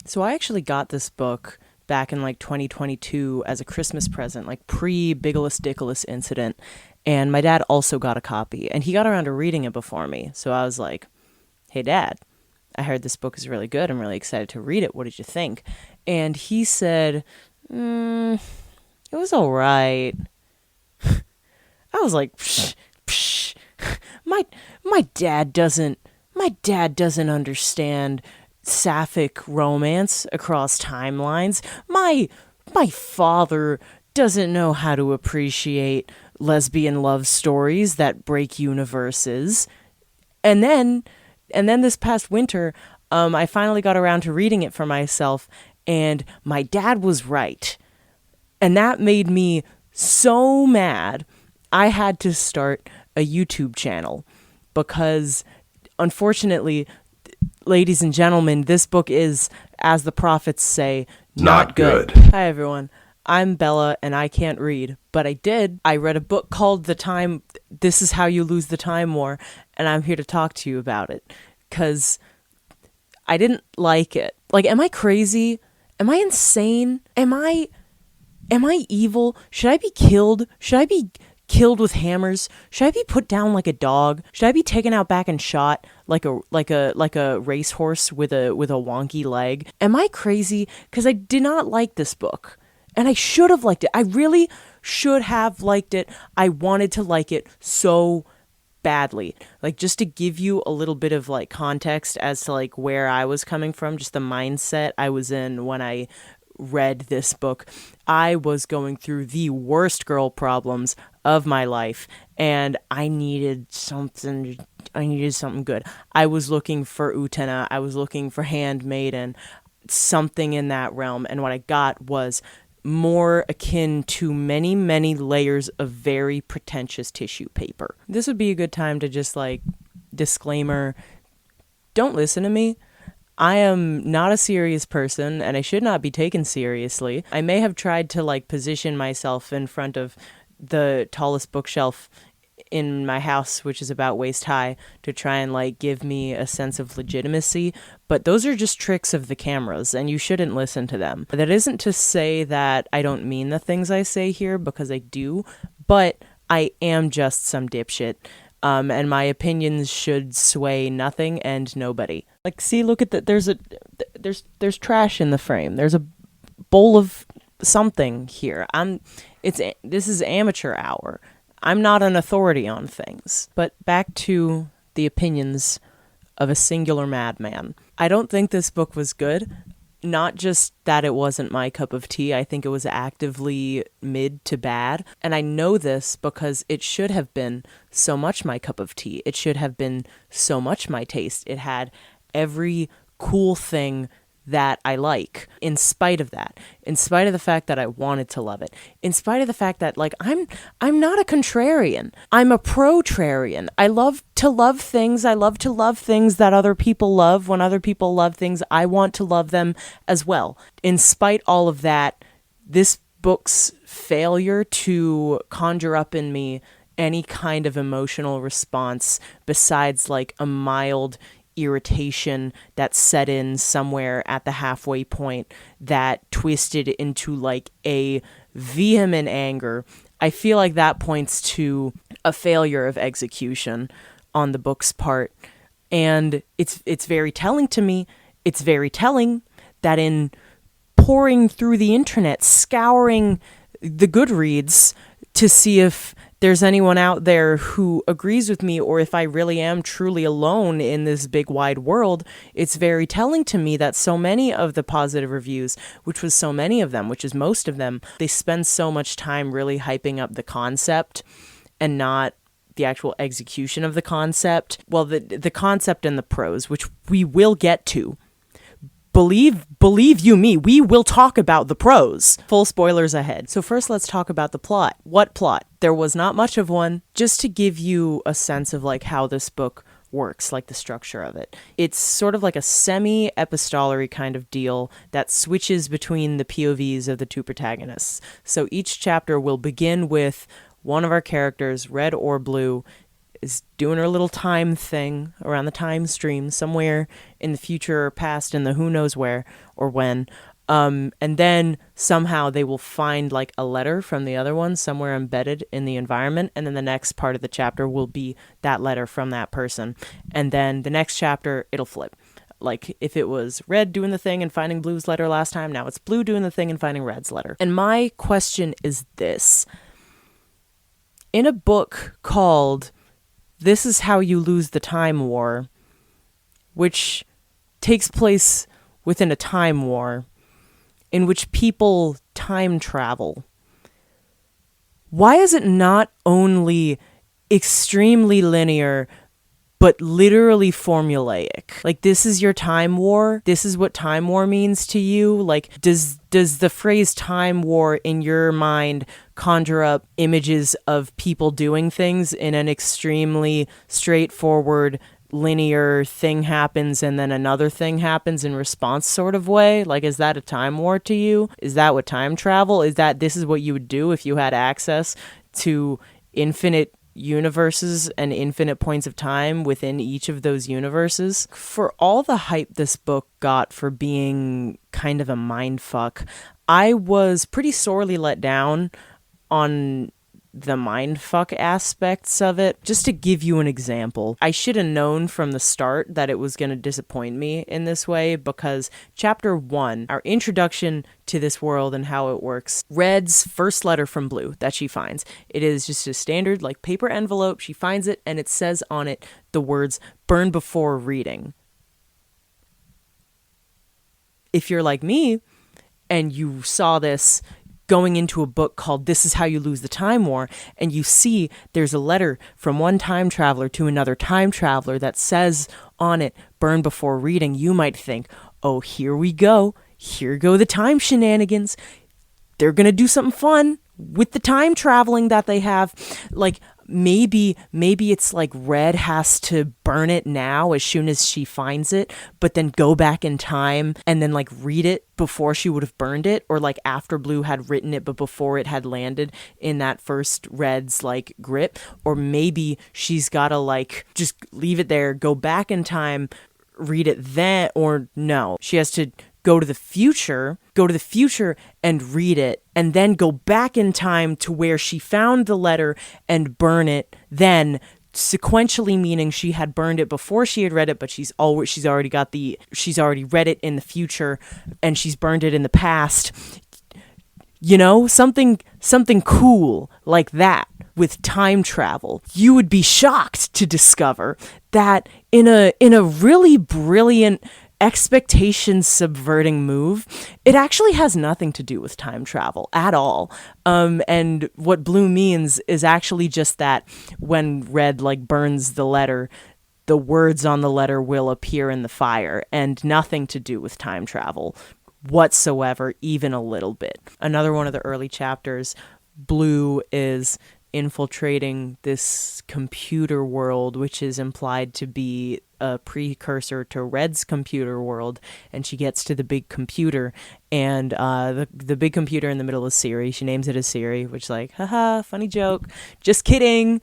So I actually got this book back in like 2022 as a Christmas present, like pre Bigelow Dickolas incident. And my dad also got a copy, and he got around to reading it before me. So I was like, "Hey, Dad, I heard this book is really good. I'm really excited to read it. What did you think?" And he said, "It was all right." I was like, psh, psh. My my dad doesn't understand sapphic romance across timelines. My father doesn't know how to appreciate lesbian love stories that break universes. And then this past winter, I finally got around to reading it for myself, and my dad was right. And that made me so mad. I had to start a YouTube channel because, unfortunately, ladies and gentlemen, this book is, as the prophets say, not good. Hi, everyone. I'm Bella, and I can't read, but I did. I read a book called This Is How You Lose the Time War, and I'm here to talk to you about it, because I didn't like it. Like, am I crazy? Am I insane? Am I evil? Should I be killed? Should I be killed with hammers? Should I be put down like a dog? Should I be taken out back and shot like a racehorse with a wonky leg? Am I crazy? Because I did not like this book. And I should have liked it. I really should have liked it. I wanted to like it so badly. Like, just to give you a little bit of like context as to like where I was coming from, just the mindset I was in when I read this book. I was going through the worst girl problems of my life, and I needed something good. I was looking for Utena, I was looking for Handmaiden, something in that realm, and what I got was more akin to many, many layers of very pretentious tissue paper. This would be a good time to just like, disclaimer, don't listen to me. I am not a serious person, and I should not be taken seriously. I may have tried to like position myself in front of the tallest bookshelf in my house, which is about waist high, to try and like give me a sense of legitimacy, but those are just tricks of the cameras, and you shouldn't listen to them. That isn't to say that I don't mean the things I say here, because I do, but I am just some dipshit. And my opinions should sway nothing and nobody. Like, see, look at that. There's trash in the frame. There's a bowl of something here. This is amateur hour. I'm not an authority on things. But back to the opinions of a singular madman. I don't think this book was good. Not just that it wasn't my cup of tea, I think it was actively mid to bad. And I know this because it should have been so much my cup of tea. It should have been so much my taste. It had every cool thing that I like, in spite of that, in spite of the fact that I wanted to love it, in spite of the fact that, like, I'm not a contrarian. I'm a protrarian. I love to love things. I love to love things that other people love. When other people love things, I want to love them as well. In spite all of that, this book's failure to conjure up in me any kind of emotional response besides like a mild irritation that set in somewhere at the halfway point that twisted into like a vehement anger. I feel like that points to a failure of execution on the book's part. And it's very telling to me. It's very telling that in pouring through the internet, scouring the Goodreads to see if there's anyone out there who agrees with me, or if I really am truly alone in this big wide world, it's very telling to me that so many of the positive reviews, which was so many of them, which is most of them, they spend so much time really hyping up the concept and not the actual execution of the concept. Well, the concept and the prose, which we will get to. Believe you me, we will talk about the prose. Full spoilers ahead. So first, let's talk about the plot. What plot? There was not much of one. Just to give you a sense of like how this book works, like the structure of it. It's sort of like a semi-epistolary kind of deal that switches between the POVs of the two protagonists. So each chapter will begin with one of our characters, red or blue, is doing her little time thing around the time stream somewhere in the future or past in the who knows where or when. And then somehow they will find like a letter from the other one somewhere embedded in the environment. And then the next part of the chapter will be that letter from that person. And then the next chapter, it'll flip. Like if it was Red doing the thing and finding Blue's letter last time, now it's Blue doing the thing and finding Red's letter. And my question is this. In a book called This Is How You Lose the Time War, which takes place within a time war in which people time travel, why is it not only extremely linear, but literally formulaic? Like, this is your time war. This is what time war means to you. Like, does the phrase time war in your mind conjure up images of people doing things in an extremely straightforward, linear thing happens and then another thing happens in response sort of way? Like, is that a time war to you? Is that what time travel? Is that this is what you would do if you had access to infinite universes and infinite points of time within each of those universes? For all the hype this book got for being kind of a mindfuck, I was pretty sorely let down on the mindfuck aspects of it. Just to give you an example, I should have known from the start that it was going to disappoint me in this way, because chapter 1, our introduction to this world and how it works, Red's first letter from Blue that she finds, it is just a standard like paper envelope. She finds it and it says on it the words "burn before reading." If you're like me and you saw this going into a book called This Is How You Lose the Time War, and you see there's a letter from one time traveler to another time traveler that says on it, "burn before reading," you might think, oh, here we go. Here go the time shenanigans. They're going to do something fun with the time traveling that they have. Like, maybe it's like Red has to burn it now as soon as she finds it, but then go back in time and then like read it before she would have burned it, or like after Blue had written it but before it had landed in that first Red's like grip. Or maybe she's gotta like just leave it there, go back in time, read it then. Or no, she has to go to the future and read it, and then go back in time to where she found the letter and burn it then, sequentially, meaning she had burned it before she had read it, but she's already read it in the future and she's burned it in the past. You know, something cool like that with time travel. You would be shocked to discover that in a really brilliant expectation subverting move, it actually has nothing to do with time travel at all. And what Blue means is actually just that when Red like burns the letter, the words on the letter will appear in the fire, and nothing to do with time travel whatsoever, even a little bit. Another one of the early chapters, Blue is infiltrating this computer world, which is implied to be a precursor to Red's computer world, and she gets to the big computer, and the big computer in the middle is Siri. She names it as Siri, which, like, haha, funny joke. Just kidding.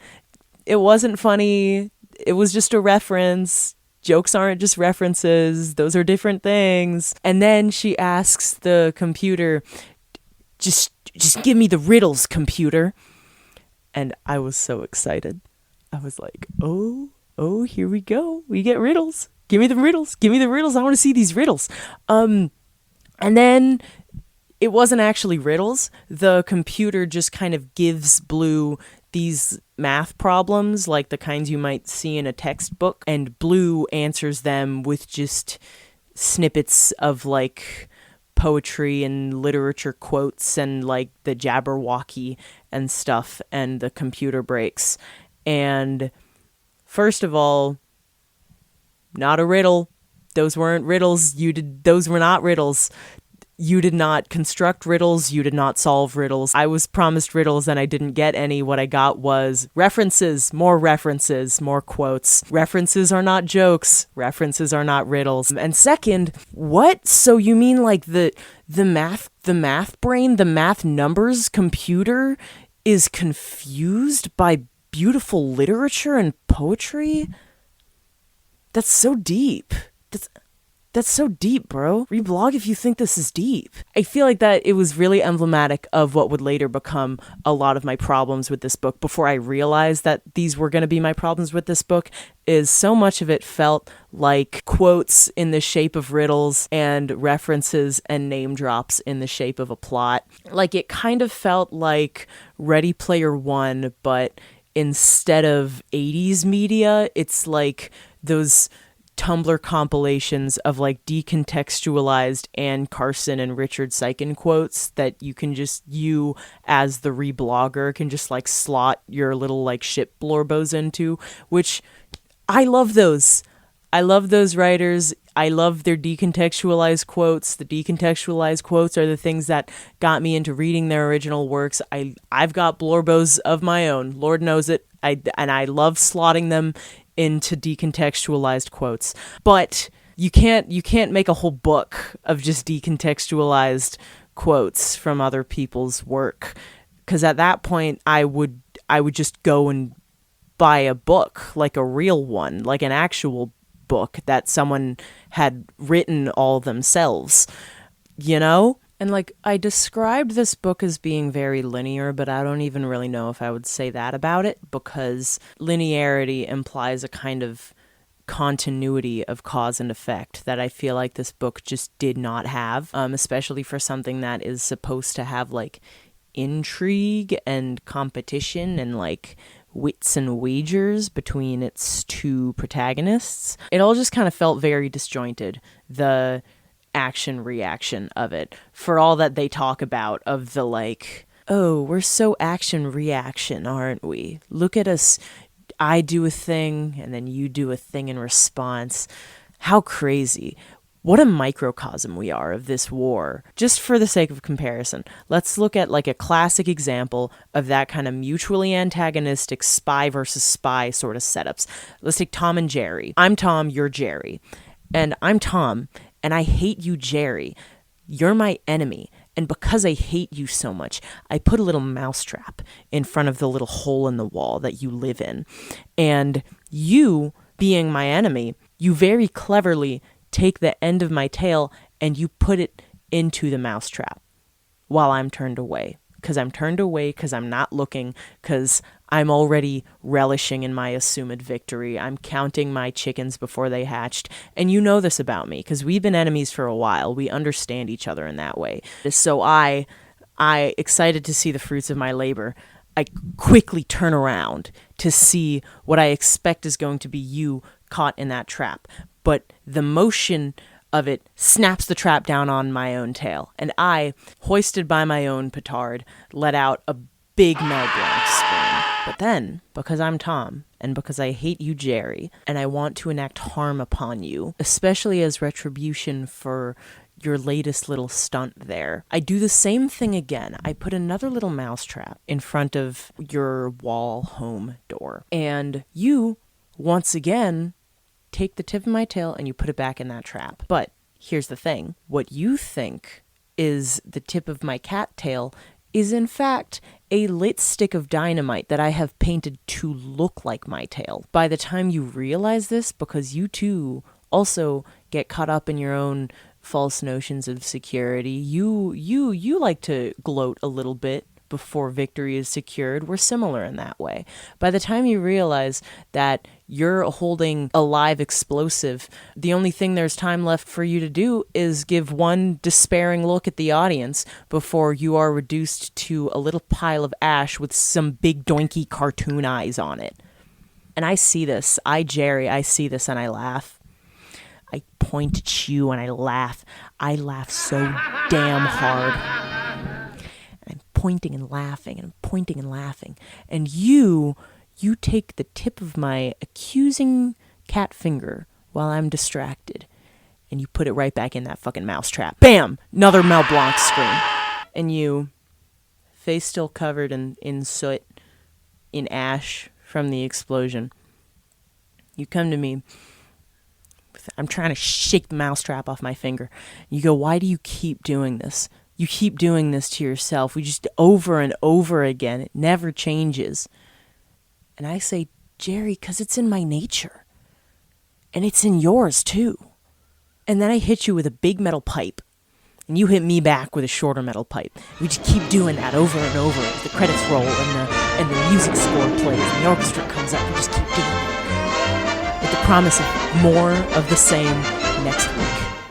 It wasn't funny. It was just a reference. Jokes aren't just references. Those are different things. And then she asks the computer, just give me the riddles, computer. And I was so excited. I was like, oh, here we go. We get riddles. Give me the riddles. Give me the riddles. I want to see these riddles. And then it wasn't actually riddles. The computer just kind of gives Blue these math problems, like the kinds you might see in a textbook. And Blue answers them with just snippets of like poetry and literature quotes and like the Jabberwocky and stuff, and the computer breaks. And first of all, not a riddle. Those weren't riddles. Those were not riddles. You did not construct riddles. You did not solve riddles. I was promised riddles and I didn't get any. What I got was references, more quotes. References are not jokes. References are not riddles. And second, what? So you mean like the math brain, the math numbers computer is confused by beautiful literature and poetry. That's so deep. That's so deep, bro. Reblog if you think this is deep. I feel like that it was really emblematic of what would later become a lot of my problems with this book before I realized that these were going to be my problems with this book, is so much of it felt like quotes in the shape of riddles and references and name drops in the shape of a plot. Like, it kind of felt like Ready Player One, but instead of 80s media, it's like those Tumblr compilations of like decontextualized Anne Carson and Richard Sykin quotes that you as the reblogger can just like slot your little like ship blorbos into, which I love those. I love those writers. I love their decontextualized quotes. The decontextualized quotes are the things that got me into reading their original works. I've got blorbos of my own. Lord knows it. I love slotting them into decontextualized quotes. But you can't make a whole book of just decontextualized quotes from other people's work, because at that point I would just go and buy a book, like a real one, like an actual book that someone had written all themselves, you know? And like, I described this book as being very linear, but I don't even really know if I would say that about it, because linearity implies a kind of continuity of cause and effect that I feel like this book just did not have, especially for something that is supposed to have like intrigue and competition and like wits and wagers between its two protagonists. It all just kind of felt very disjointed. The action reaction of it, for all that they talk about of the like, oh, we're so action reaction, aren't we? Look at us. I do a thing and then you do a thing in response. How crazy. What a microcosm we are of this war. Just for the sake of comparison, let's look at like a classic example of that kind of mutually antagonistic spy versus spy sort of setups. Let's take Tom and Jerry. I'm Tom, you're Jerry. And I'm Tom, and I hate you, Jerry. You're my enemy. And because I hate you so much, I put a little mousetrap in front of the little hole in the wall that you live in. And you, being my enemy, you very cleverly take the end of my tail and you put it into the mousetrap while I'm turned away. Because I'm turned away, because I'm not looking, because I'm already relishing in my assumed victory. I'm counting my chickens before they hatched. And you know this about me, because we've been enemies for a while. We understand each other in that way. So I, excited to see the fruits of my labor, I quickly turn around to see what I expect is going to be you caught in that trap. But the motion of it snaps the trap down on my own tail, and I, hoisted by my own petard, let out a big Mel Blanc scream. But then, because I'm Tom, and because I hate you, Jerry, and I want to enact harm upon you, especially as retribution for your latest little stunt there, I do the same thing again. I put another little mousetrap in front of your wall home door, and you, once again, take the tip of my tail and you put it back in that trap. But here's the thing. What you think is the tip of my cat tail is in fact a lit stick of dynamite that I have painted to look like my tail. By the time you realize this, because you too also get caught up in your own false notions of security, you like to gloat a little bit before victory is secured. We're similar in that way. By the time you realize that you're holding a live explosive, the only thing there's time left for you to do is give one despairing look at the audience before you are reduced to a little pile of ash with some big doinky cartoon eyes on it. And I see this. Jerry, I see this and I laugh. I point at you and I laugh. I laugh so damn hard. I'm pointing and laughing, and I'm pointing and laughing. And you take the tip of my accusing cat finger while I'm distracted, and you put it right back in that fucking mousetrap. Bam! Another Mel Blanc scream. And you, face still covered in soot, in ash from the explosion, you come to me. I'm trying to shake the mousetrap off my finger. You go, why do you keep doing this? You keep doing this to yourself. We just over and over again. It never changes. And I say, Jerry, 'cause it's in my nature. And it's in yours, too. And then I hit you with a big metal pipe. And you hit me back with a shorter metal pipe. We just keep doing that over and over as the credits roll and the music score plays and the orchestra comes up. We just keep doing it. With the promise of more of the same next week.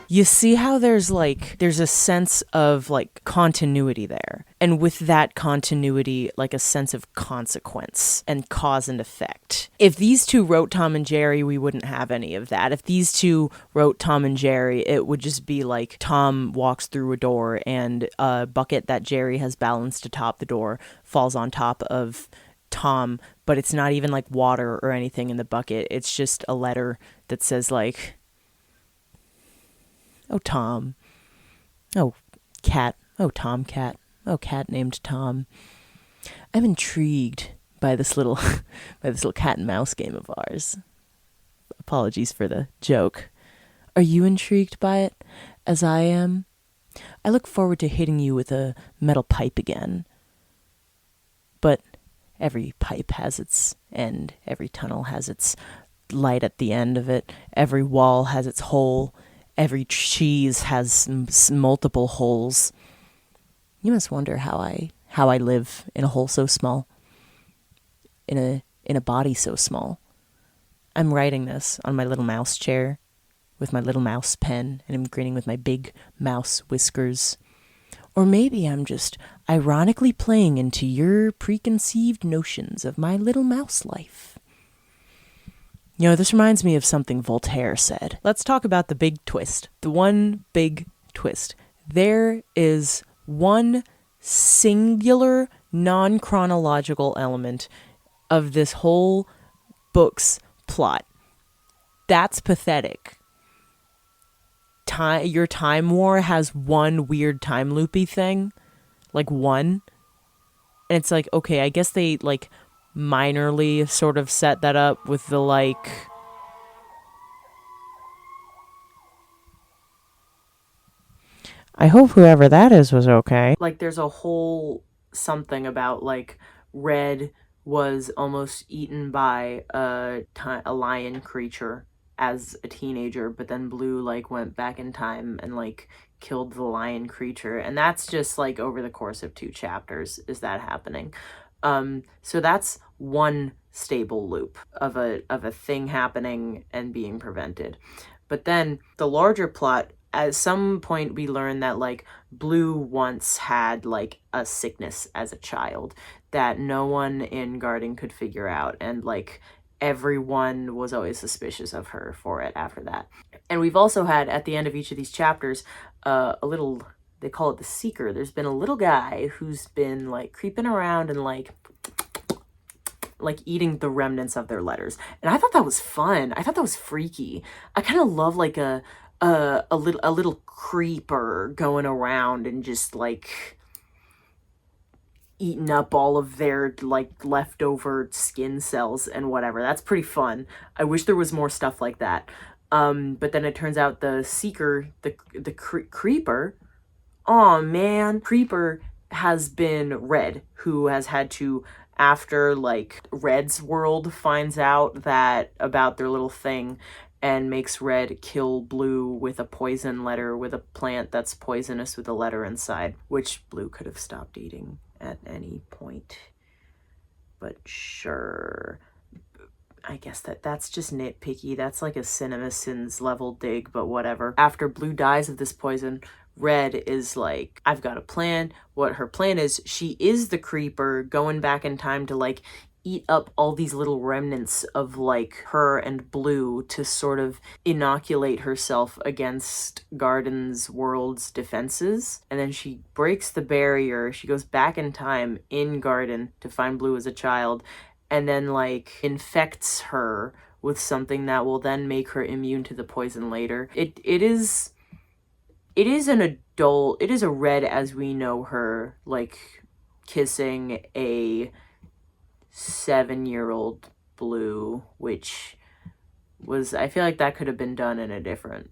You see how there's a sense of continuity there. And with that continuity, a sense of consequence and cause and effect. If these two wrote Tom and Jerry, we wouldn't have any of that. If these two wrote Tom and Jerry, it would just be like Tom walks through a door and a bucket that Jerry has balanced atop the door falls on top of Tom, but it's not even water or anything in the bucket. It's just a letter that says oh, Tom. Oh, cat. Oh, Tomcat. Oh, cat named Tom. I'm intrigued by this little cat and mouse game of ours. Apologies for the joke. Are you intrigued by it, as I am? I look forward to hitting you with a metal pipe again. But every pipe has its end. Every tunnel has its light at the end of it. Every wall has its hole. Every cheese has multiple holes. You must wonder how I live in a hole so small, in a body so small. I'm writing this on my little mouse chair with my little mouse pen, and I'm grinning with my big mouse whiskers. Or maybe I'm just ironically playing into your preconceived notions of my little mouse life. You know, this reminds me of something Voltaire said. Let's talk about the big twist. The one big twist. There is one singular, non-chronological element of this whole book's plot. That's pathetic. Your Time War has one weird time loopy thing. One. And it's okay, I guess they, minorly sort of set that up with the I hope whoever that is was okay. There's a whole something about Red was almost eaten by a lion creature as a teenager, but then Blue went back in time and killed the lion creature, and that's just over the course of 2 chapters is that happening. So that's one stable loop of a thing happening and being prevented. But then the larger plot, at some point we learn that Blue once had a sickness as a child that no one in Garden could figure out, and everyone was always suspicious of her for it after that. And we've also had at the end of each of these chapters a little, they call it the Seeker. There's been a little guy who's been creeping around and eating the remnants of their letters. And I thought that was fun. I thought that was freaky. I kind of love a little creeper going around and just eating up all of their leftover skin cells and whatever. That's pretty fun. I wish there was more stuff like that. But then it turns out the Seeker, the Creeper, oh man, Creeper has been Red, who has had to, after Red's world finds out that about their little thing and makes Red kill Blue with a poison letter, with a plant that's poisonous with a letter inside, which Blue could have stopped eating at any point. But sure, I guess that's just nitpicky. That's a CinemaSins level dig, but whatever. After Blue dies of this poison, Red is I've got a plan. What her plan is, she is the Creeper going back in time to eat up all these little remnants of her and Blue to sort of inoculate herself against Garden's world's defenses. And then she breaks the barrier. She goes back in time in Garden to find Blue as a child, and then infects her with something that will then make her immune to the poison later. It is an adult, it is a Red as we know her, kissing a 7-year-old Blue, which was, I feel that could have been done in a different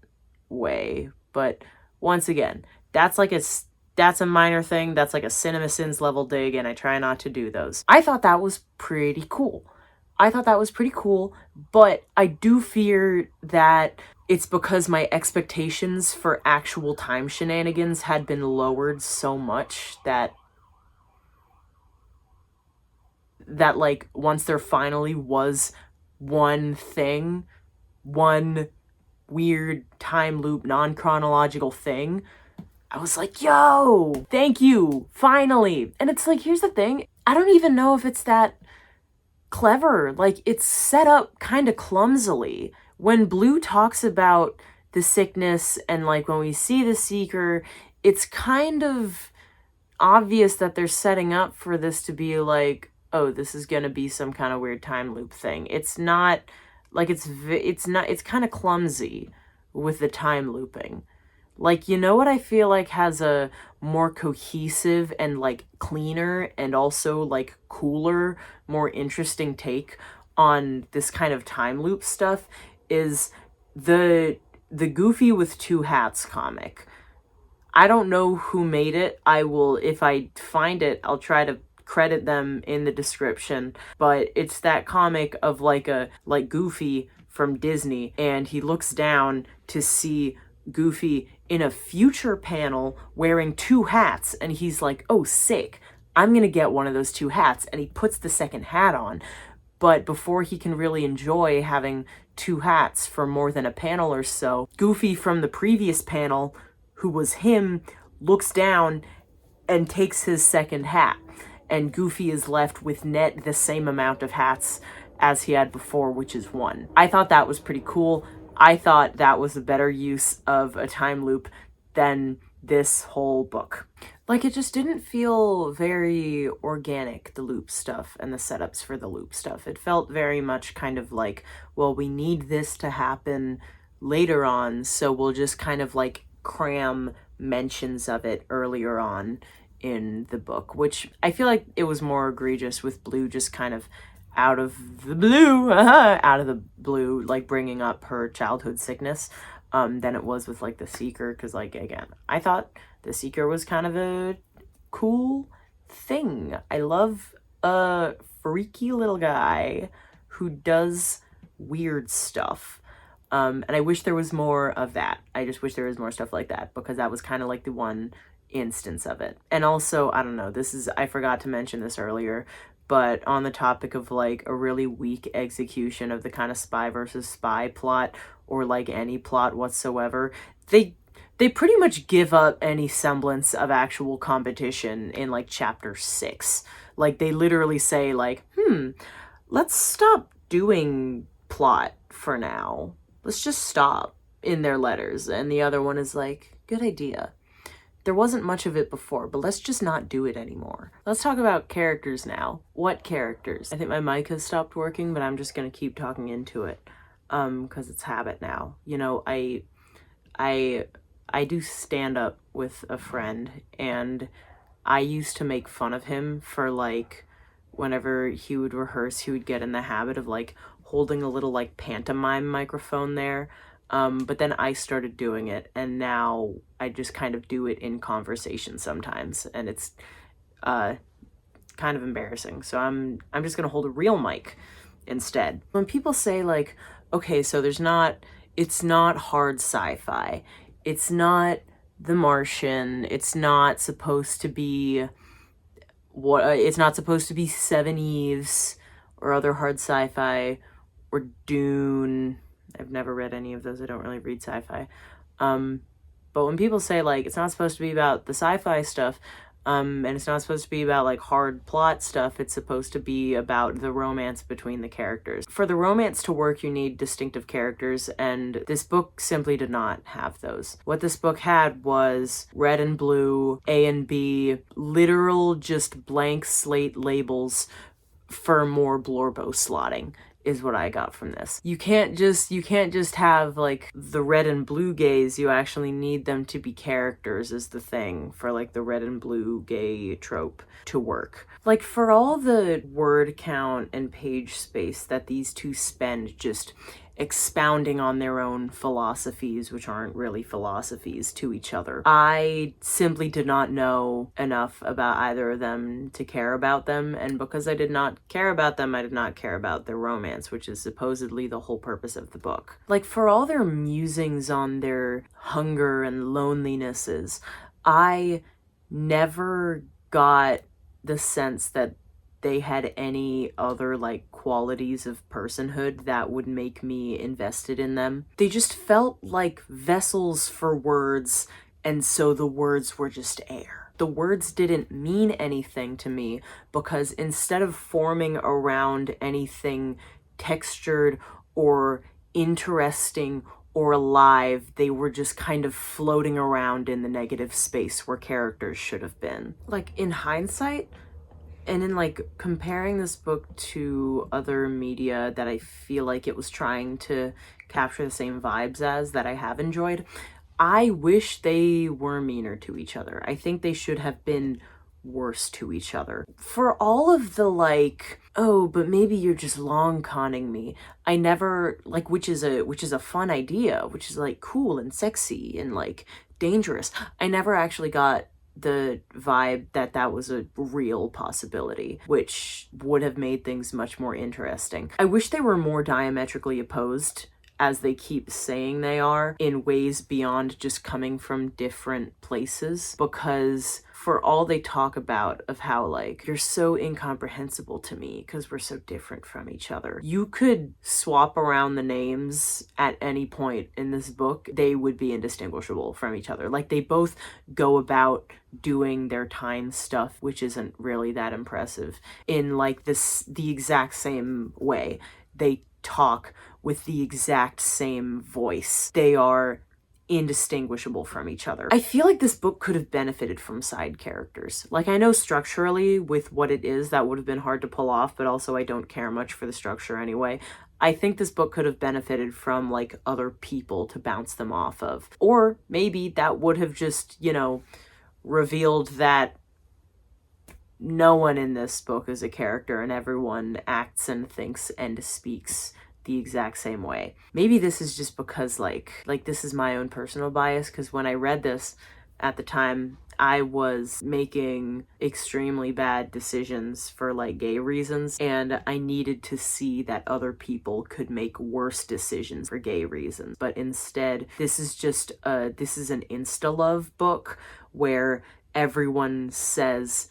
way. But once again, that's a minor thing. That's a CinemaSins level dig, and I try not to do those. I thought that was pretty cool. I thought that was pretty cool, but I do fear that it's because my expectations for actual time shenanigans had been lowered so much that like once there finally was one thing, one weird time loop, non-chronological thing, I was like, yo, thank you, finally. And it's like, here's the thing, I don't even know if it's that clever. Like, it's set up kind of clumsily. When Blue talks about the sickness and like when we see the Seeker, it's kind of obvious that they're setting up for this to be like, oh, this is gonna be some kind of weird time loop thing. It's not like it's kind of clumsy with the time looping. Like, you know what I feel like has a more cohesive and like cleaner and also like cooler, more interesting take on this kind of time loop stuff is the Goofy with Two Hats comic. I don't know who made it. I will, if I find it, I'll try to credit them in the description. But it's that comic of like Goofy from Disney, and he looks down to see Goofy in a future panel wearing two hats, and he's like, oh, sick, I'm gonna get one of those two hats, and he puts the second hat on. But before he can really enjoy having two hats for more than a panel or so, Goofy from the previous panel, who was him, looks down and takes his second hat, and Goofy is left with net the same amount of hats as he had before, which is one. I thought that was pretty cool. I thought that was a better use of a time loop than this whole book. Like, it just didn't feel very organic, the loop stuff and the setups for the loop stuff. It felt very much kind of like, well, we need this to happen later on, so we'll just kind of like cram mentions of it earlier on in the book, which I feel like it was more egregious with Blue just kind of out of the blue, like bringing up her childhood sickness, than it was with like the Seeker, because like, again, I thought the Seeker was kind of a cool thing. I love a freaky little guy who does weird stuff. And I wish there was more of that. I just wish there was more stuff like that, because that was kind of like the one instance of it. And also, I don't know, I forgot to mention this earlier, but on the topic of like a really weak execution of the kind of spy versus spy plot, or like any plot whatsoever, they pretty much give up any semblance of actual competition in like chapter 6. Like, they literally say like, let's stop doing plot for now. Let's just stop, in their letters. And the other one is like, good idea. There wasn't much of it before, but let's just not do it anymore. Let's talk about characters now. What characters? I think my mic has stopped working, but I'm just gonna keep talking into it, because it's habit now. You know, I do stand up with a friend, and I used to make fun of him for like, whenever he would rehearse, he would get in the habit of like holding a little like pantomime microphone there. But then I started doing it, and now I just kind of do it in conversation sometimes, and it's kind of embarrassing. So I'm just gonna hold a real mic instead. When people say like, okay, so it's not hard sci-fi, it's not The Martian, it's not supposed to be Seven Eves or other hard sci-fi, or Dune. I've never read any of those. I don't really read sci-fi. But when people say like, it's not supposed to be about the sci-fi stuff, and it's not supposed to be about like hard plot stuff, it's supposed to be about the romance between the characters. For the romance to work, you need distinctive characters, and this book simply did not have those. What this book had was red and blue, A and B, literal just blank slate labels for more blorbo slotting, is what I got from this. You can't just have like the red and blue gays. You actually need them to be characters, is the thing, for like the red and blue gay trope to work. Like, for all the word count and page space that these two spend just expounding on their own philosophies, which aren't really philosophies, to each other. I simply did not know enough about either of them to care about them, and because I did not care about them, I did not care about their romance, which is supposedly the whole purpose of the book. Like, for all their musings on their hunger and lonelinesses, I never got the sense that they had any other, like, qualities of personhood that would make me invested in them. They just felt like vessels for words, and so the words were just air. The words didn't mean anything to me because instead of forming around anything textured or interesting or alive, they were just kind of floating around in the negative space where characters should have been. Like, in hindsight, and in, like, comparing this book to other media that I feel like it was trying to capture the same vibes as that I have enjoyed, I wish they were meaner to each other. I think they should have been worse to each other. For all of the, like, oh, but maybe you're just long conning me, I never, like, which is a fun idea, which is, like, cool and sexy and, like, dangerous. I never actually got the vibe that that was a real possibility, which would have made things much more interesting. I wish they were more diametrically opposed, as they keep saying they are, in ways beyond just coming from different places, because for all they talk about of how, like, you're so incomprehensible to me because we're so different from each other, you could swap around the names at any point in this book, they would be indistinguishable from each other. Like, they both go about doing their time stuff, which isn't really that impressive, in, like, the exact same way. They talk with the exact same voice. They are indistinguishable from each other. I feel like this book could have benefited from side characters. Like, I know structurally with what it is that would have been hard to pull off, but also I don't care much for the structure anyway. I think this book could have benefited from, like, other people to bounce them off of. Or maybe that would have just, you know, revealed that no one in this book is a character and everyone acts and thinks and speaks the exact same way. Maybe this is just because, like this is my own personal bias, because when I read this at the time, I was making extremely bad decisions for, like, gay reasons, and I needed to see that other people could make worse decisions for gay reasons. But instead, this is just this is an insta-love book where everyone says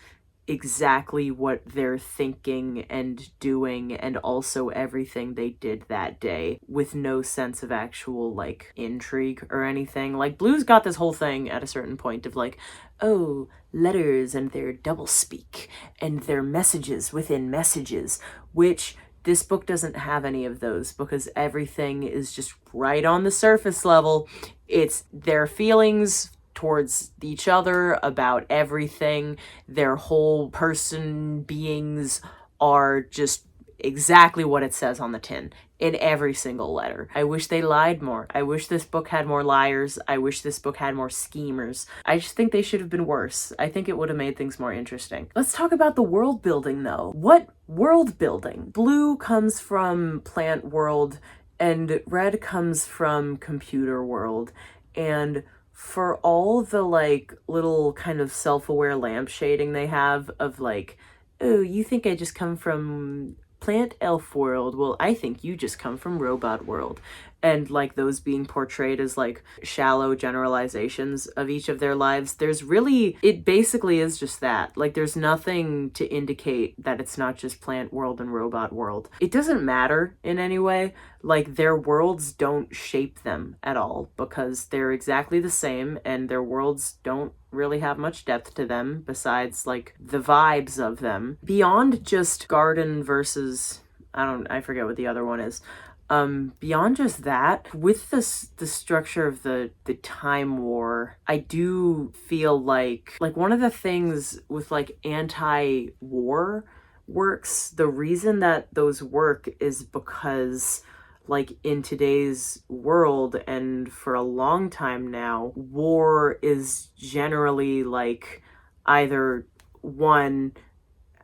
exactly what they're thinking and doing, and also everything they did that day, with no sense of actual, like, intrigue or anything. Like, Blue's got this whole thing at a certain point of, like, oh, letters and their doublespeak and their messages within messages, which this book doesn't have any of those, because everything is just right on the surface level. It's their feelings towards each other about everything. Their whole person beings are just exactly what it says on the tin in every single letter. I wish they lied more. I wish this book had more liars. I wish this book had more schemers. I just think they should have been worse. I think it would have made things more interesting. Let's talk about the world building, though. What world building? Blue comes from plant world and red comes from computer world, and for all the, like, little kind of self-aware lampshading they have of, like, oh, you think I just come from plant elf world, well, I think you just come from robot world, and, like, those being portrayed as, like, shallow generalizations of each of their lives, there's really, it basically is just that. Like, there's nothing to indicate that it's not just plant world and robot world. It doesn't matter in any way. Like, their worlds don't shape them at all, because they're exactly the same, and their worlds don't really have much depth to them besides, like, the vibes of them. Beyond just garden versus, I forget what the other one is. Beyond just that, with the structure of the time war, I do feel like one of the things with, like, anti-war works, the reason that those work is because, like, in today's world and for a long time now, war is generally, like, either one,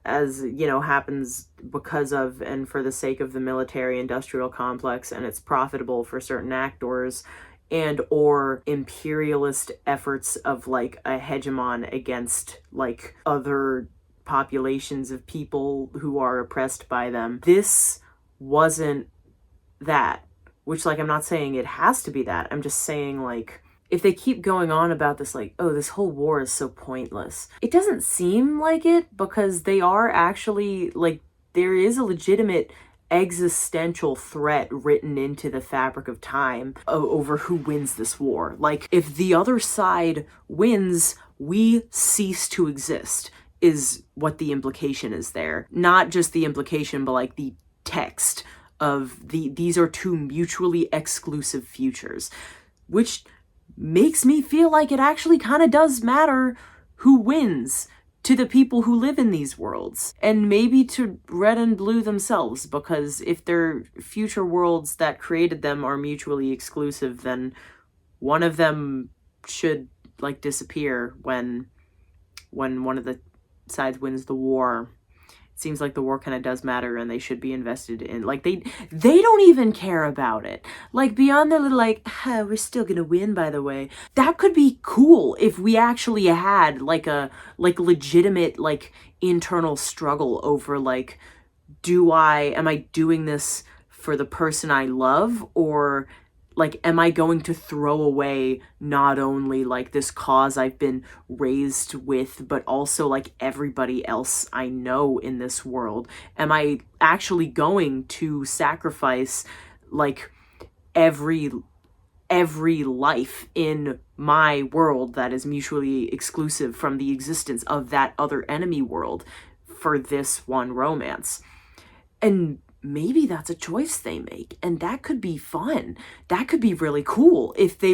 as you know, happens because of and for the sake of the military industrial complex, and it's profitable for certain actors, and or imperialist efforts of like a hegemon against like other populations of people who are oppressed by them. This wasn't that, which like I'm not saying it has to be that. I'm just saying like if they keep going on about this, like, oh, this whole war is so pointless, it doesn't seem like it, because they are actually, like, there is a legitimate existential threat written into the fabric of time over who wins this war. Like, if the other side wins, we cease to exist, is what the implication is there. Not just the implication, but like the text of these are two mutually exclusive futures, which makes me feel like it actually kind of does matter who wins to the people who live in these worlds, and maybe to red and blue themselves, because if their future worlds that created them are mutually exclusive, then one of them should like disappear when one of the sides wins the war. Seems like the war kind of does matter, and they should be invested in. Like, they don't even care about it. Like, beyond their little, like, we're still gonna win, by the way. That could be cool if we actually had, like, a, like, legitimate, like, internal struggle over, like, am I doing this for the person I love, or like, am I going to throw away not only like this cause I've been raised with, but also like everybody else I know in this world? Am I actually going to sacrifice like every life in my world that is mutually exclusive from the existence of that other enemy world for this one romance? And maybe that's a choice they make, and that could be fun. That could be really cool if they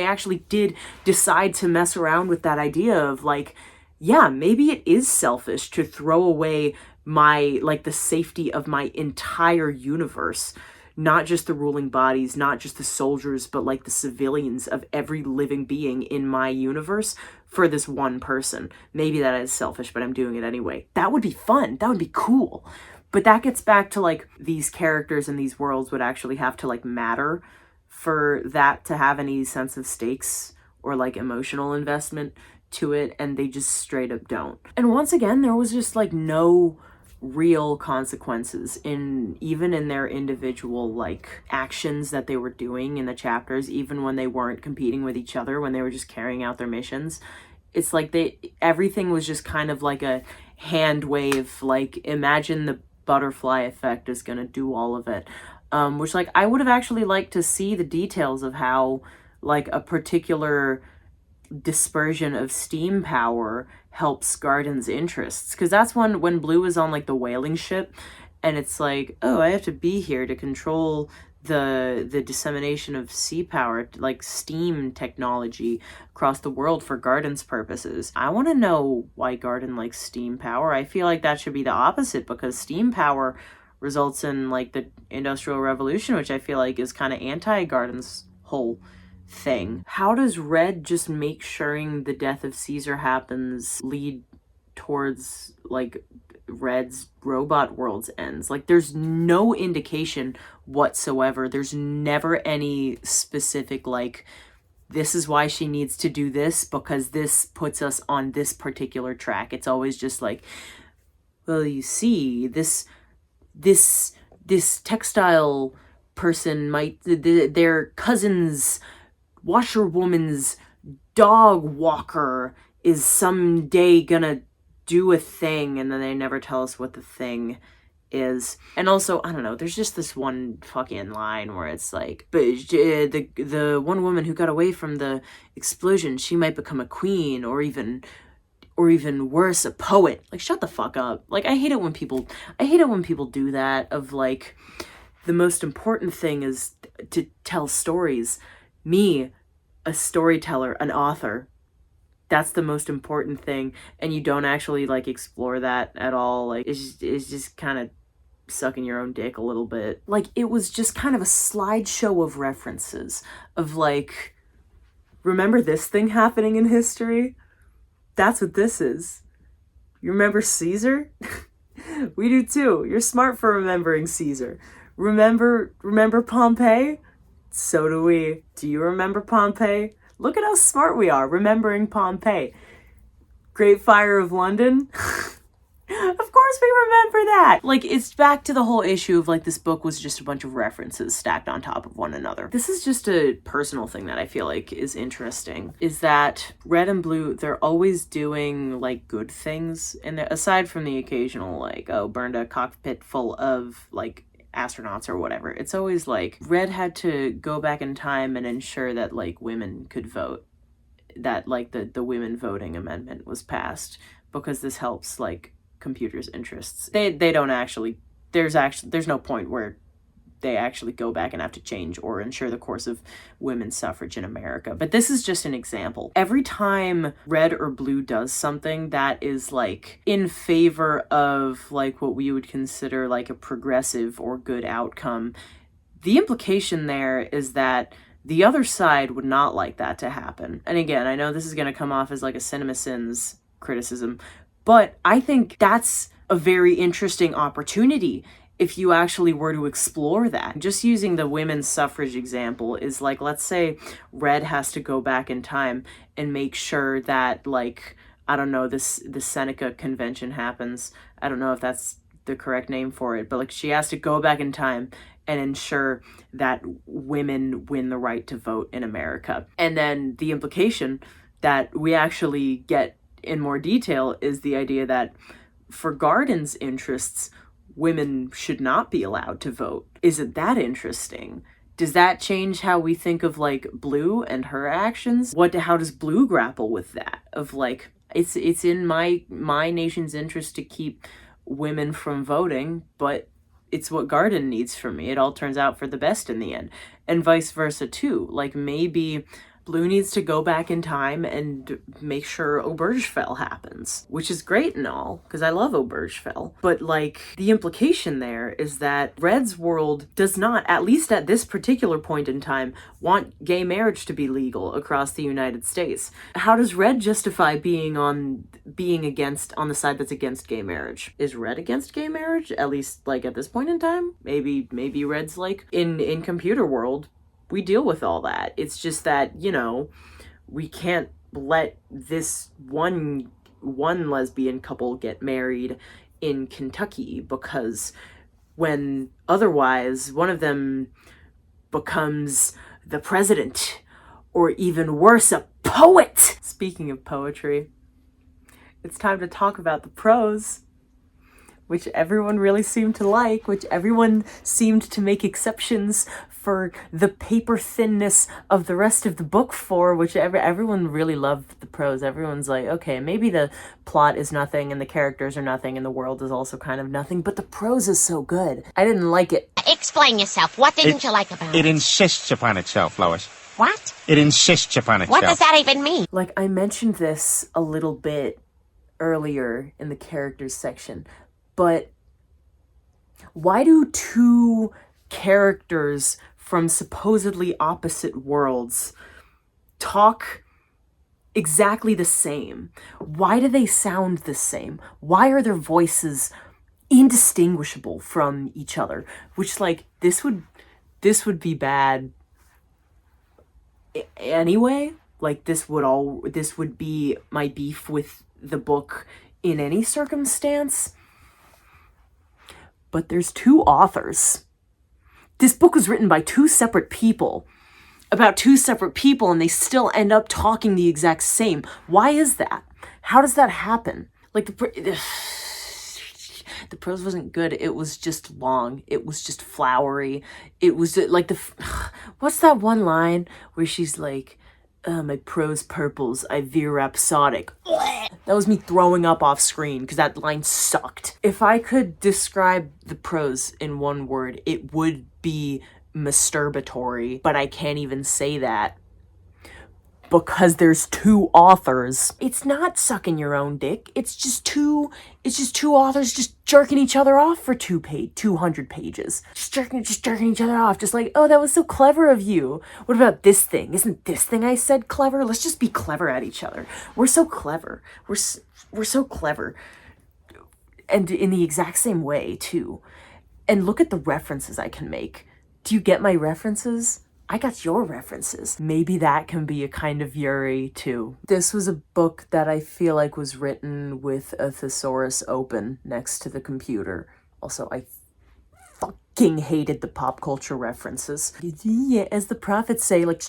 actually did decide to mess around with that idea of like, yeah, maybe it is selfish to throw away my, like, the safety of my entire universe, not just the ruling bodies, not just the soldiers, but like the civilians of every living being in my universe for this one person. Maybe that is selfish, but I'm doing it anyway. That would be fun. That would be cool. But that gets back to like these characters and these worlds would actually have to like matter for that to have any sense of stakes or like emotional investment to it, and they just straight up don't. And once again, there was just like no real consequences even in their individual like actions that they were doing in the chapters, even when they weren't competing with each other, when they were just carrying out their missions. It's like everything was just kind of like a hand wave, like imagine the butterfly effect is gonna do all of it, which like I would have actually liked to see the details of how like a particular dispersion of steam power helps Garden's interests, because that's when Blue is on like the whaling ship, and it's like, oh, I have to be here to control the dissemination of sea power, like steam technology across the world for Garden's purposes. I want to know why Garden likes steam power. I feel like that should be the opposite, because steam power results in like the Industrial Revolution, which I feel like is kind of anti-Garden's whole thing. How does Red just make sure the death of Caesar happens lead towards like Red's robot world's ends? Like, there's no indication whatsoever. There's never any specific like, this is why she needs to do this because this puts us on this particular track. It's always just like, well, you see, this textile person might, their cousin's washerwoman's dog walker is someday gonna do a thing, and then they never tell us what the thing is. And also, I don't know, there's just this one fucking line where it's like, but the one woman who got away from the explosion, she might become a queen, or even worse, a poet. Like, shut the fuck up. Like, I hate it when people do that, of like, the most important thing is to tell stories. Me, a storyteller, an author, that's the most important thing, and you don't actually like explore that at all. Like, it's just kind of sucking your own dick a little bit. Like, it was just kind of a slideshow of references of like, remember this thing happening in history? That's what this is. You remember Caesar? We do too. You're smart for remembering Caesar. Remember Pompeii? So do we. Do you remember Pompeii? Look at how smart we are remembering Pompeii. Great Fire of London? Of course we remember that! Like, it's back to the whole issue of, like, this book was just a bunch of references stacked on top of one another. This is just a personal thing that I feel like is interesting, is that Red and Blue, they're always doing, like, good things, and aside from the occasional, like, oh, burned a cockpit full of, like, astronauts or whatever. It's always, like, Red had to go back in time and ensure that, like, women could vote. That, like, the women voting amendment was passed, because this helps, like, computers' interests. They don't actually, there's no point where they actually go back and have to change or ensure the course of women's suffrage in America. But this is just an example. Every time Red or Blue does something that is, like, in favor of, like, what we would consider, like, a progressive or good outcome, the implication there is that the other side would not like that to happen. And again, I know this is going to come off as, like, a CinemaSins criticism, but I think that's a very interesting opportunity if you actually were to explore that. Just using the women's suffrage example is, like, let's say Red has to go back in time and make sure that, like, I don't know, the Seneca Convention happens. I don't know if that's the correct name for it, but, like, she has to go back in time and ensure that women win the right to vote in America. And then the implication that we actually get in more detail is the idea that for Garden's interests, women should not be allowed to vote. Isn't that interesting? Does that change how we think of, like, Blue and her actions? How does Blue grapple with that? Of, like, it's in my nation's interest to keep women from voting, but it's what Garden needs from me. It all turns out for the best in the end. And vice versa too. Like, maybe Blue needs to go back in time and make sure Obergefell happens, which is great and all, because I love Obergefell. But, like, the implication there is that Red's world does not, at least at this particular point in time, want gay marriage to be legal across the United States. How does Red justify being on the side that's against gay marriage? Is Red against gay marriage? At least, like, at this point in time? Maybe Red's like, in computer world, we deal with all that. It's just that, you know, we can't let this one lesbian couple get married in Kentucky, because when otherwise one of them becomes the president, or even worse, a poet. Speaking of poetry, it's time to talk about the prose, which everyone really seemed to like, which everyone seemed to make exceptions for the paper thinness of the rest of the book for, which everyone really loved the prose. Everyone's like, okay, maybe the plot is nothing and the characters are nothing and the world is also kind of nothing, but the prose is so good. I didn't like it. Explain yourself. What didn't you like about it? It insists upon itself, Lois. What? It insists upon itself. What does that even mean? Like, I mentioned this a little bit earlier in the characters section, but why do two characters from supposedly opposite worlds talk exactly the same? Why do they sound the same? Why are their voices indistinguishable from each other? Which, like, this would be bad anyway. Like, this would be my beef with the book in any circumstance. But there's two authors. This book was written by two separate people, about two separate people, and they still end up talking the exact same. Why is that? How does that happen? Like, the prose wasn't good. It was just long. It was just flowery. It was like what's that one line where she's like, my prose purples, I veer rhapsodic. That was me throwing up off screen because that line sucked. If I could describe the prose in one word, it would be masturbatory, but I can't even say that because there's two authors. It's not sucking your own dick. It's just two authors just jerking each other off for 200 pages. Just jerking each other off. Just like, oh, that was so clever of you. What about this thing? Isn't this thing I said clever? Let's just be clever at each other. We're so clever. We're so clever. And in the exact same way, too. And look at the references I can make. Do you get my references? I got your references. Maybe that can be a kind of Yuri, too. This was a book that I feel like was written with a thesaurus open next to the computer. Also, I fucking hated the pop culture references. Yeah, as the prophets say, like...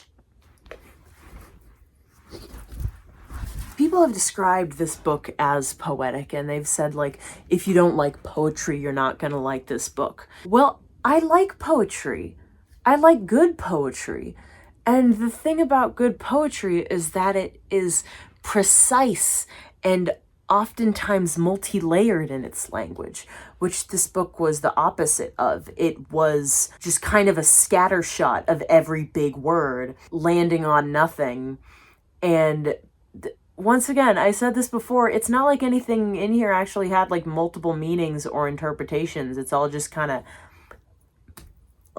People have described this book as poetic, and they've said, like, if you don't like poetry, you're not gonna like this book. Well, I like poetry. I like good poetry. And the thing about good poetry is that it is precise and oftentimes multi-layered in its language, which this book was the opposite of. It was just kind of a scattershot of every big word landing on nothing. And once again, I said this before, it's not like anything in here actually had like multiple meanings or interpretations. It's all just kind of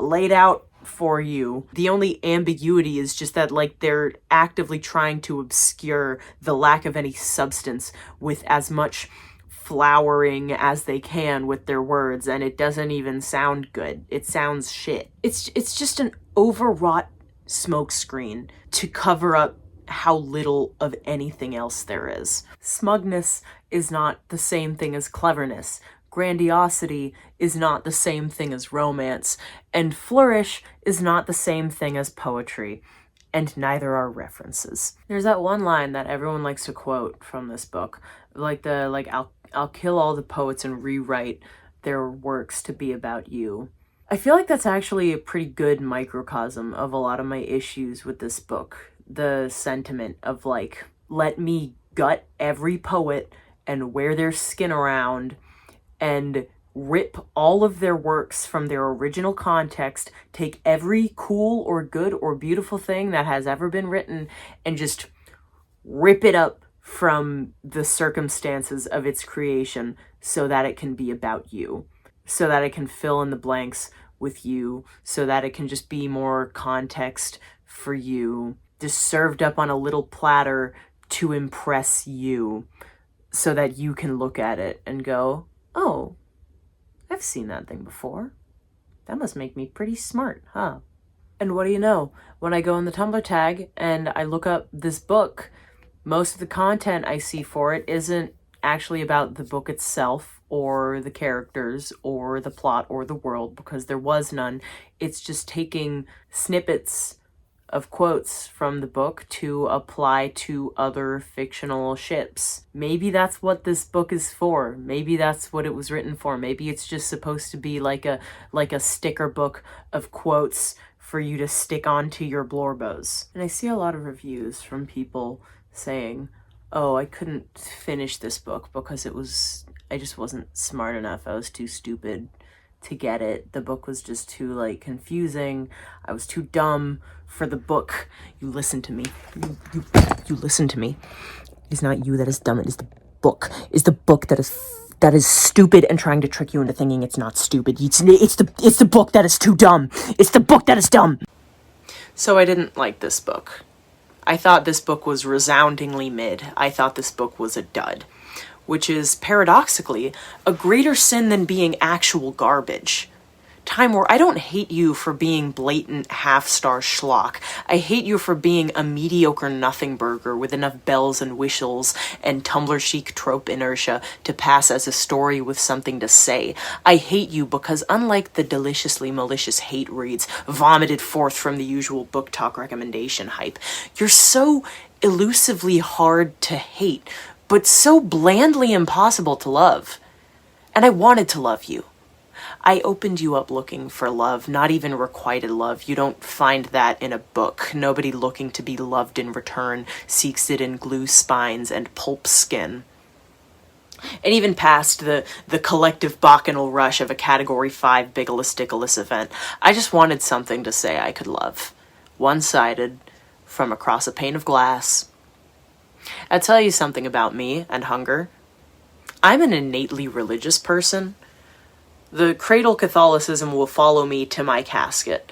laid out for you. The only ambiguity is just that like they're actively trying to obscure the lack of any substance with as much flowering as they can with their words, and it doesn't even sound good. It sounds shit. It's just an overwrought smokescreen to cover up how little of anything else there is. Smugness is not the same thing as cleverness. Grandiosity is not the same thing as romance. And flourish is not the same thing as poetry. And neither are references. There's that one line that everyone likes to quote from this book. I'll kill all the poets and rewrite their works to be about you. I feel like that's actually a pretty good microcosm of a lot of my issues with this book. The sentiment of like, let me gut every poet and wear their skin around and rip all of their works from their original context, take every cool or good or beautiful thing that has ever been written and just rip it up from the circumstances of its creation so that it can be about you, so that it can fill in the blanks with you, so that it can just be more context for you, just served up on a little platter to impress you so that you can look at it and go, oh, I've seen that thing before. That must make me pretty smart, huh? And what do you know? When I go in the Tumblr tag and I look up this book, most of the content I see for it isn't actually about the book itself or the characters or the plot or the world, because there was none. It's just taking snippets of quotes from the book to apply to other fictional ships. Maybe that's what this book is for. Maybe that's what it was written for. Maybe it's just supposed to be like a sticker book of quotes for you to stick onto your blorbos. And I see a lot of reviews from people saying, oh, I couldn't finish this book because I just wasn't smart enough. I was too stupid to get it. The book was just too like confusing. I was too dumb for the book. You listen to me. You listen to me. It is not you that is dumb. It is the book. It's the book that is stupid and trying to trick you into thinking it's not stupid. It's the book that is too dumb. It's the book that is dumb. So I didn't like this book. I thought this book was resoundingly mid. I thought this book was a dud, which is, paradoxically, a greater sin than being actual garbage. Time War, I don't hate you for being blatant half-star schlock. I hate you for being a mediocre nothing burger with enough bells and whistles and Tumblr chic trope inertia to pass as a story with something to say. I hate you because, unlike the deliciously malicious hate reads vomited forth from the usual book talk recommendation hype, you're so elusively hard to hate, but so blandly impossible to love. And I wanted to love you. I opened you up looking for love, not even requited love. You don't find that in a book. Nobody looking to be loved in return seeks it in glue spines and pulp skin. And even past the collective bacchanal rush of a Category 5 Bigolus Dickolus event, I just wanted something to say I could love. One-sided, from across a pane of glass. I'll tell you something about me and hunger. I'm an innately religious person. The cradle Catholicism will follow me to my casket.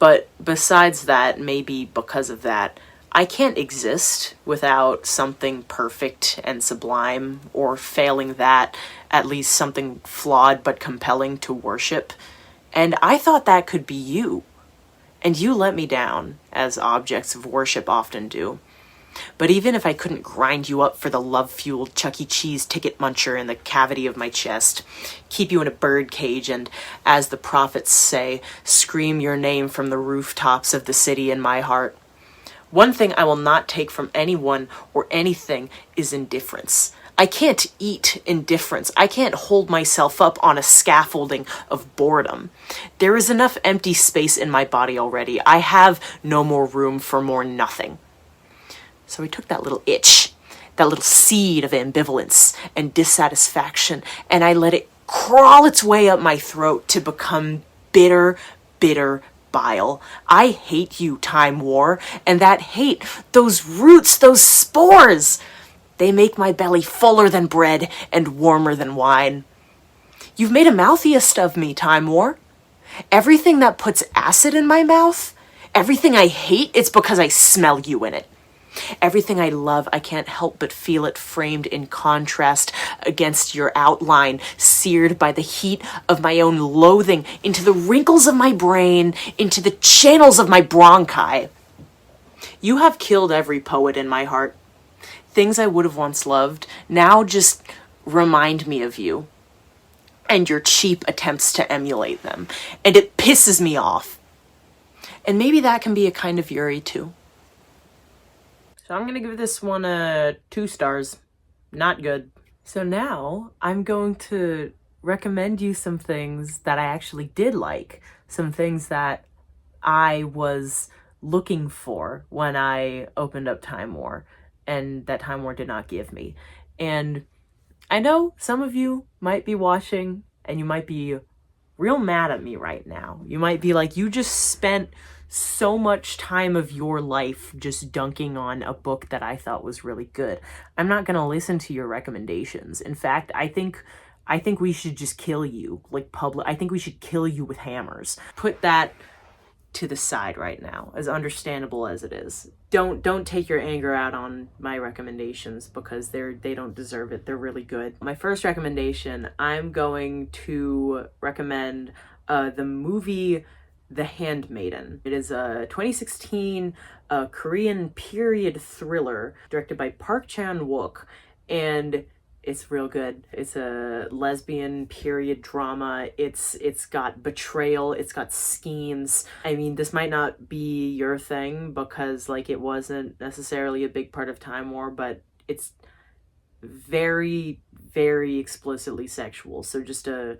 But besides that, maybe because of that, I can't exist without something perfect and sublime, or failing that, at least something flawed but compelling to worship. And I thought that could be you. And you let me down, as objects of worship often do. But even if I couldn't grind you up for the love-fueled Chuck E. Cheese ticket muncher in the cavity of my chest, keep you in a birdcage and, as the prophets say, scream your name from the rooftops of the city in my heart, one thing I will not take from anyone or anything is indifference. I can't eat indifference. I can't hold myself up on a scaffolding of boredom. There is enough empty space in my body already. I have no more room for more nothing. So I took that little itch, that little seed of ambivalence and dissatisfaction, and I let it crawl its way up my throat to become bitter, bitter bile. I hate you, Time War, and that hate, those roots, those spores, they make my belly fuller than bread and warmer than wine. You've made a mouthiest of me, Time War. Everything that puts acid in my mouth, everything I hate, it's because I smell you in it. Everything I love, I can't help but feel it framed in contrast against your outline, seared by the heat of my own loathing into the wrinkles of my brain, into the channels of my bronchi. You have killed every poet in my heart. Things I would have once loved now just remind me of you and your cheap attempts to emulate them, and it pisses me off. And maybe that can be a kind of Yuri too. So I'm going to give this one 2 stars. Not good. So now I'm going to recommend you some things that I actually did like. Some things that I was looking for when I opened up Time War, and that Time War did not give me. And I know some of you might be watching and you might be real mad at me right now. You might be like, you just spent so much time of your life just dunking on a book that I thought was really good. I'm not going to listen to your recommendations. In fact, I think we should just kill you, I think we should kill you with hammers. Put that to the side right now, as understandable as it is. Don't take your anger out on my recommendations, because they don't deserve it. They're really good. My first recommendation, I'm going to recommend the movie The Handmaiden. It is a 2016 Korean period thriller directed by Park Chan-wook, and it's real good. It's a lesbian period drama. It's got betrayal. It's got schemes. I mean, this might not be your thing because, like, it wasn't necessarily a big part of Time War, but it's very, very explicitly sexual. So just a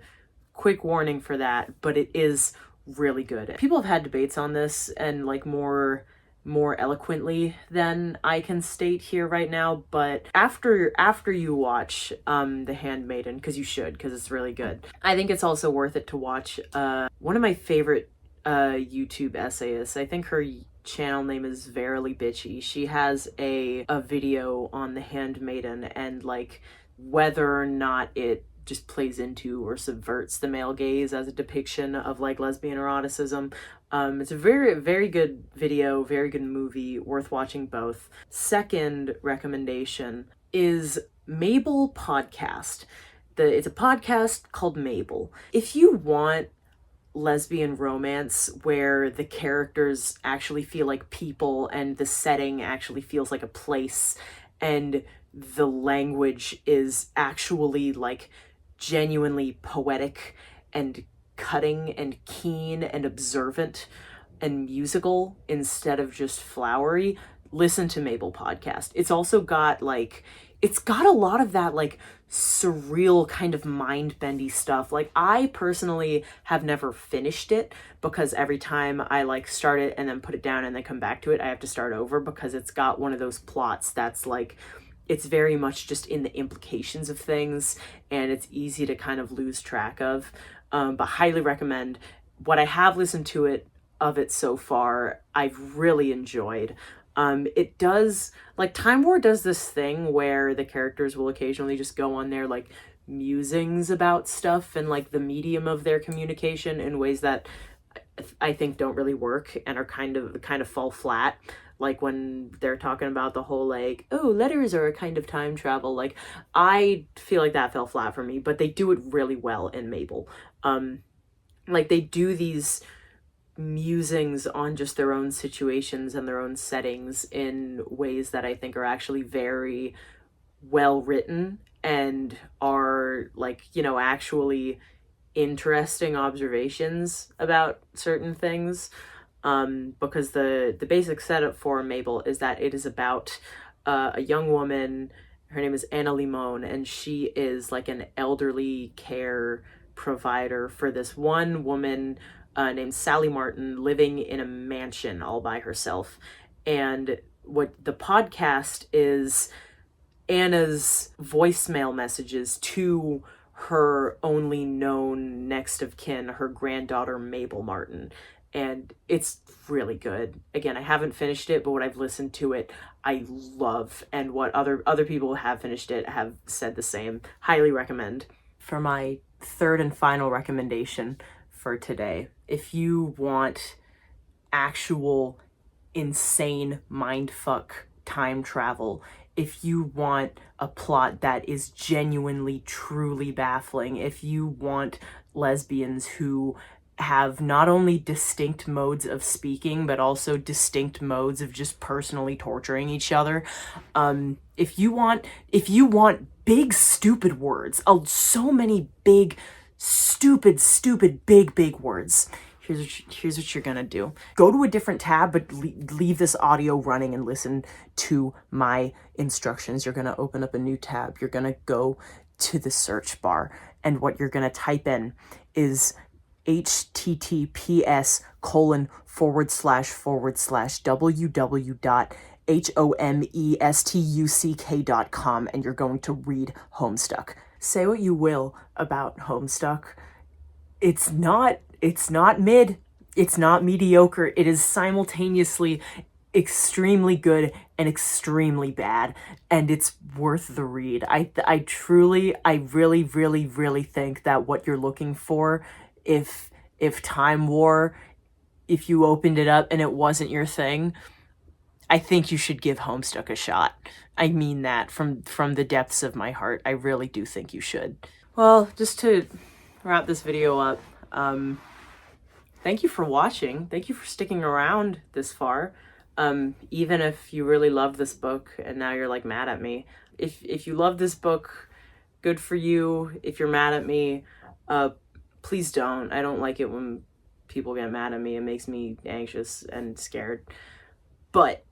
quick warning for that, but it is really good. People have had debates on this, and like more eloquently than I can state here right now, but after you watch The Handmaiden, because you should, because it's really good, I think it's also worth it to watch one of my favorite YouTube essayists. I think her channel name is Verily Bitchy. She has a video on The Handmaiden, and like whether or not it just plays into or subverts the male gaze as a depiction of like lesbian eroticism. It's a very, very good video, very good movie, worth watching both. Second recommendation is Mabel Podcast. It's a podcast called Mabel. If you want lesbian romance where the characters actually feel like people and the setting actually feels like a place and the language is actually like genuinely poetic and cutting and keen and observant and musical instead of just flowery, listen to Mabel Podcast. It's also got it's got a lot of that like surreal kind of mind-bendy stuff. Like, I personally have never finished it because every time I like start it and then put it down and then come back to it, I have to start over because it's got one of those plots that's like, it's very much just in the implications of things and it's easy to kind of lose track of. But highly recommend. What I have listened to it so far, I've really enjoyed. It does, like, Time War does this thing where the characters will occasionally just go on their like musings about stuff and like the medium of their communication in ways that I think don't really work and are kind of fall flat. Like when they're talking about the whole like, oh, letters are a kind of time travel. Like I feel like that fell flat for me, but they do it really well in Mabel. Like they do these musings on just their own situations and their own settings in ways that I think are actually very well written and are like, actually interesting observations about certain things. Because the basic setup for Mabel is that it is about a young woman. Her name is Anna Limon, and she is like an elderly care provider for this one woman named Sally Martin living in a mansion all by herself. And what the podcast is Anna's voicemail messages to her only known next of kin, her granddaughter Mabel Martin. And it's really good. Again, I haven't finished it, but what I've listened to it, I love. And what other people who have finished it have said the same. Highly recommend. For my third and final recommendation for today, if you want actual insane mindfuck time travel, if you want a plot that is genuinely, truly baffling, if you want lesbians who have not only distinct modes of speaking, but also distinct modes of just personally torturing each other, if you want big, stupid words, so many big, stupid, big words, here's what you're gonna do. Go to a different tab, but leave this audio running and listen to my instructions. You're gonna open up a new tab. You're gonna go to the search bar, and what you're gonna type in is https://www.homestuck.com, and you're going to read Homestuck. Say what you will about Homestuck. It's not mid, it's not mediocre. It is simultaneously extremely good and extremely bad, and it's worth the read. I really think that what you're looking for, if Time War, if you opened it up and it wasn't your thing, I think you should give Homestuck a shot. I mean that from the depths of my heart. I really do think you should. Well, just to wrap this video up, thank you for watching. Thank you for sticking around this far. Even if you really love this book and now you're like mad at me. If you love this book, good for you. If you're mad at me, please don't. I don't like it when people get mad at me. It makes me anxious and scared. But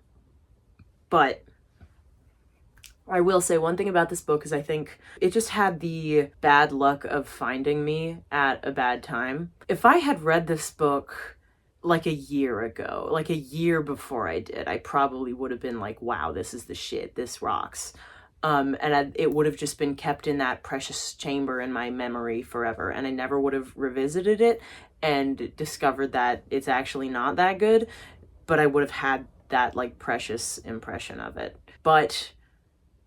I will say one thing about this book is I think it just had the bad luck of finding me at a bad time. If I had read this book like a year ago, like a year before I did, I probably would have been like, wow, this is the shit. This rocks. It would have just been kept in that precious chamber in my memory forever. And I never would have revisited it and discovered that it's actually not that good, but I would have had that like precious impression of it. But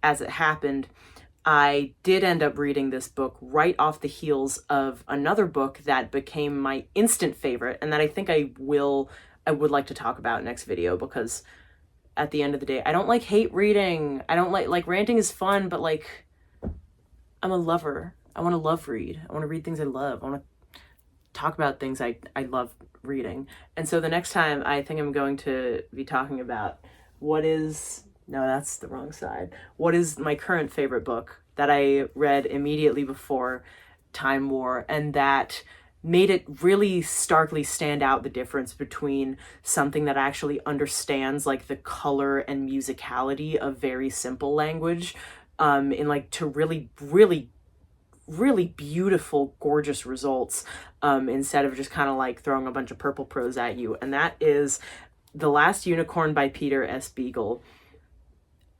as it happened, I did end up reading this book right off the heels of another book that became my instant favorite, and that I think I would like to talk about next video, because at the end of the day, I don't like hate reading. I don't like ranting is fun, but like, I'm a lover. I want to love read. I want to read things I love. I want to talk about things I love reading. And so the next time, I think I'm going to be talking about no, that's the wrong side. What is my current favorite book that I read immediately before Time War, and that made it really starkly stand out the difference between something that actually understands like the color and musicality of very simple language, in like to really beautiful, gorgeous results, instead of just kind of like throwing a bunch of purple prose at you. And that is The Last Unicorn by Peter S. Beagle.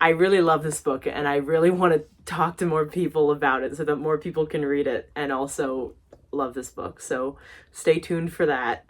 I really love this book, and I really want to talk to more people about it so that more people can read it and also love this book. So stay tuned for that.